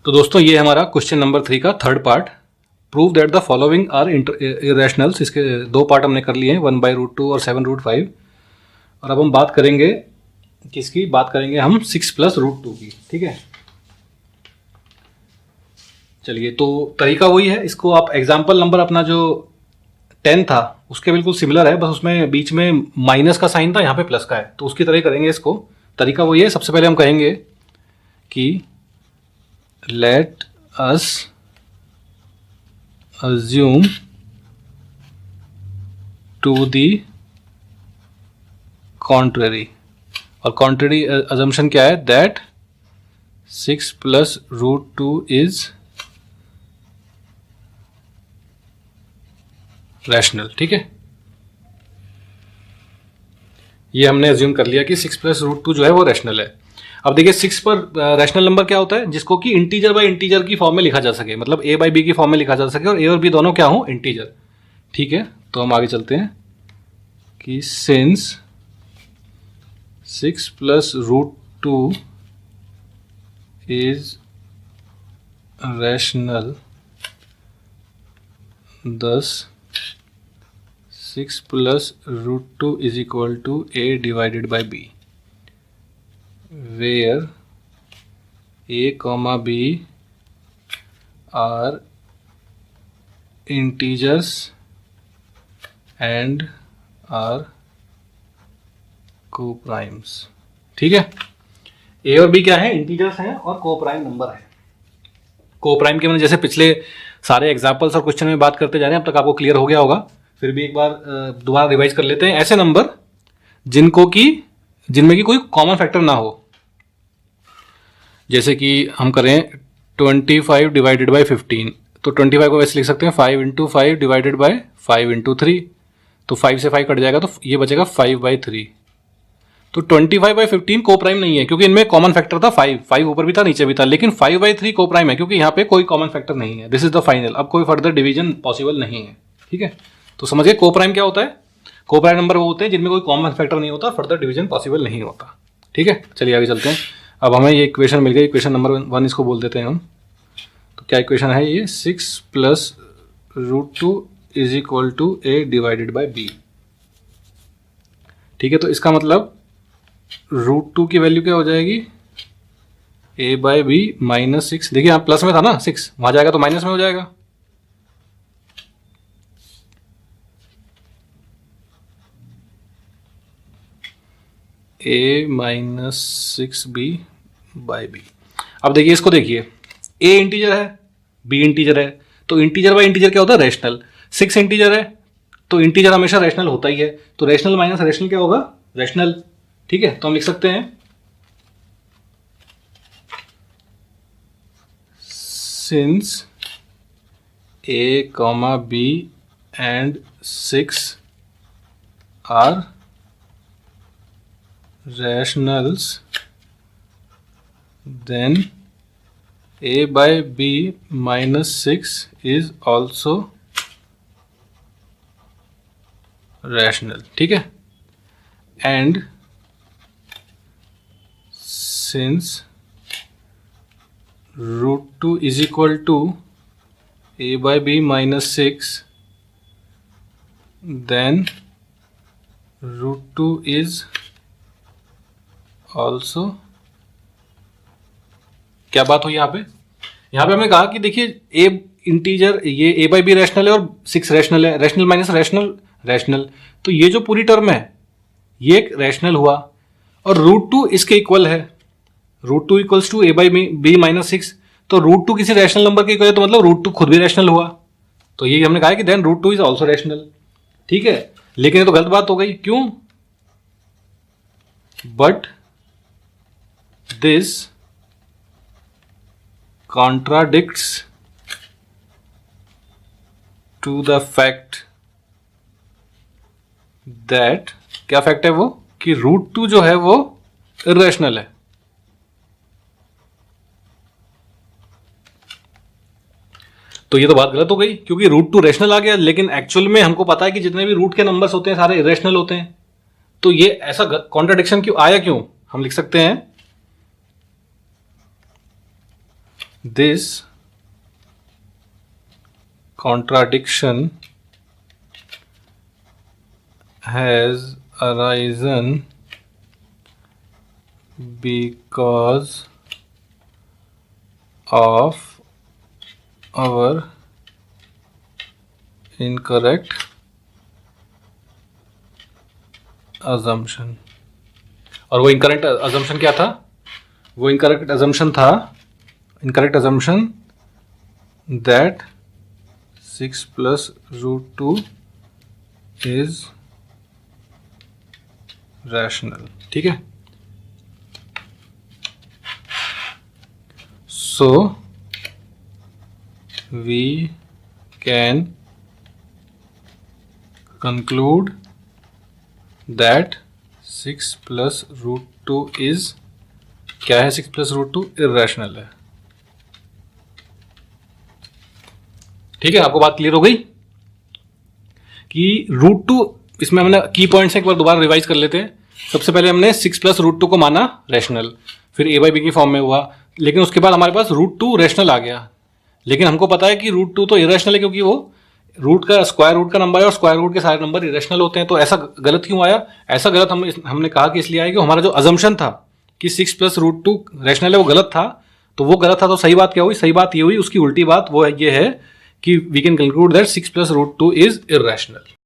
तो दोस्तों ये हमारा क्वेश्चन नंबर 3 का third part, prove that the following are irrationals. इसके दो पार्ट हमने कर लिए हैं, 1/√2 और 7√5। और अब हम बात करेंगे किसकी, बात करेंगे हम 6 + √2 की। ठीक है, चलिए तो तरीका वही है। इसको आप एग्जाम्पल नंबर अपना जो 10 था उसके बिल्कुल सिमिलर है, बस उसमें बीच में माइनस का साइन था, यहाँ पे प्लस का है, तो उसकी तरह करेंगे इसको। तरीका वही है। सबसे पहले हम कहेंगे कि let us assume to the contrary, और contrary assumption क्या है, that 6 + √2 is rational। ठीक है, ये हमने अज्यूम कर लिया कि 6 + √2 जो है वो रैशनल है। अब देखिए 6 पर रैशनल नंबर क्या होता है, जिसको कि इंटीजर बाय इंटीजर की फॉर्म में लिखा जा सके, मतलब a/b की फॉर्म में लिखा जा सके और a और b दोनों क्या हो, इंटीजर। ठीक है, तो हम आगे चलते हैं कि since 6 + √2 is rational, thus 6 + √2 is equal to a/b, where a, b are integers and are co-primes। ठीक है, a और b क्या है, इंटीजर्स हैं और को-प्राइम नंबर है। को-प्राइम के मैंने जैसे पिछले सारे एग्जाम्पल्स और क्वेश्चन में बात करते जा रहे हैं, अब तक आपको क्लियर हो गया होगा, फिर भी एक बार दोबारा रिवाइज कर लेते हैं। ऐसे नंबर जिनमें की कोई कॉमन फैक्टर ना हो, जैसे कि हम करें 25 डिवाइडेड बाई 15, तो 25 को वैसे लिख सकते हैं 5 × 5 डिवाइडेड बाई 5 × 3, तो 5 से 5 कट जाएगा तो ये बचेगा 5/3। तो 25/15 को प्राइम नहीं है क्योंकि इनमें कॉमन फैक्टर था 5 ऊपर भी था नीचे भी था, लेकिन 5/3 को प्राइम है क्योंकि यहाँ पे कोई कॉमन फैक्टर नहीं है। दिस इज द फाइनल, अब कोई फर्दर डिवीजन पॉसिबल नहीं है। ठीक है, तो समझिए को प्राइम क्या होता है। को प्राइम नंबर वो होते हैं जिनमें कोई कॉमन फैक्टर नहीं होता, फर्दर डिवीजन पॉसिबल नहीं होता। ठीक है, चलिए आगे चलते हैं। अब हमें ये इक्वेशन मिल गई, इक्वेशन नंबर 1 इसको बोल देते हैं हम। तो क्या इक्वेशन है ये, 6 + √2 इज इक्वल टू a/b। ठीक है, तो इसका मतलब √2 की वैल्यू क्या हो जाएगी, a/b -6। देखिए यहाँ प्लस में था ना 6, वहां जाएगा तो माइनस में हो जाएगा। a -6b/b। अब देखिए इसको, देखिए a इंटीजर है, b इंटीजर है, तो इंटीजर बाय इंटीजर क्या होता है, रैशनल। 6 इंटीजर है तो इंटीजर हमेशा रैशनल होता ही है, तो रैशनल माइनस रैशनल क्या होगा, रैशनल। ठीक है, तो हम लिख सकते हैं since a, b and 6 are rationals, then a/b -6 is also rational। ठीक है, and since √2 is equal to a/b -6, then √2 is also, क्या बात हुई यहाँ पे हमने कहा कि देखिए a इंटीजर, ये a/b रैशनल है और 6 रैशनल है, रैशनल माइनस रैशनल रैशनल, तो ये जो पूरी टर्म है ये एक रैशनल हुआ और √2 इसके इक्वल है, √2 इक्वल्स टू a/b -6, तो √2 किसी रैशनल नंबर के इक्वल है, तो मतलब √2 खुद भी रैशनल हुआ। तो ये हमने कहा कि देन √2 इज ऑल्सो रैशनल। ठीक है, लेकिन ये तो गलत बात हो गई, क्यों, but this contradicts to the fact that, क्या फैक्ट है वो, कि √2 जो है वो इरेशनल है। तो ये तो बात गलत हो गई क्योंकि √2 रैशनल आ गया, लेकिन एक्चुअल में हमको पता है कि जितने भी रूट के नंबर्स होते हैं सारे इरेशनल होते हैं। तो ये ऐसा कॉन्ट्राडिक्शन क्यों आया, क्यों, हम लिख सकते हैं this contradiction has arisen because of our incorrect assumption। और वो incorrect assumption क्या था? वो incorrect assumption था that 6 plus root 2 is rational। ठीक है, so we can conclude that 6 plus root 2 is क्या है? 6 plus root 2 irrational है। ठीक है, आपको बात क्लियर हो गई कि रूट टू, इसमें हमने की पॉइंट्स एक बार दोबारा रिवाइज कर लेते हैं। सबसे पहले हमने 6 प्लस रूट 2 को माना रैशनल, फिर ए बाई बी की फॉर्म में हुआ, लेकिन उसके बाद हमारे पास रूट 2 रैशनल आ गया। लेकिन हमको पता है कि रूट 2 तो इरेशनल है, क्योंकि वो रूट का स्क्वायर रूट का नंबर है और स्क्वायर रूट के सारे नंबर इरेशनल होते हैं। तो ऐसा गलत क्यों आया? ऐसा गलत हमने कहा कि इसलिए आया कि हमारा जो अजम्पशन था कि 6 प्लस रूट 2 रैशनल है, वो गलत था। तो वो गलत था, तो सही बात क्या हुई? सही बात ये हुई, उसकी उल्टी बात वो ये है कि we can conclude that 6 plus root 2 is irrational.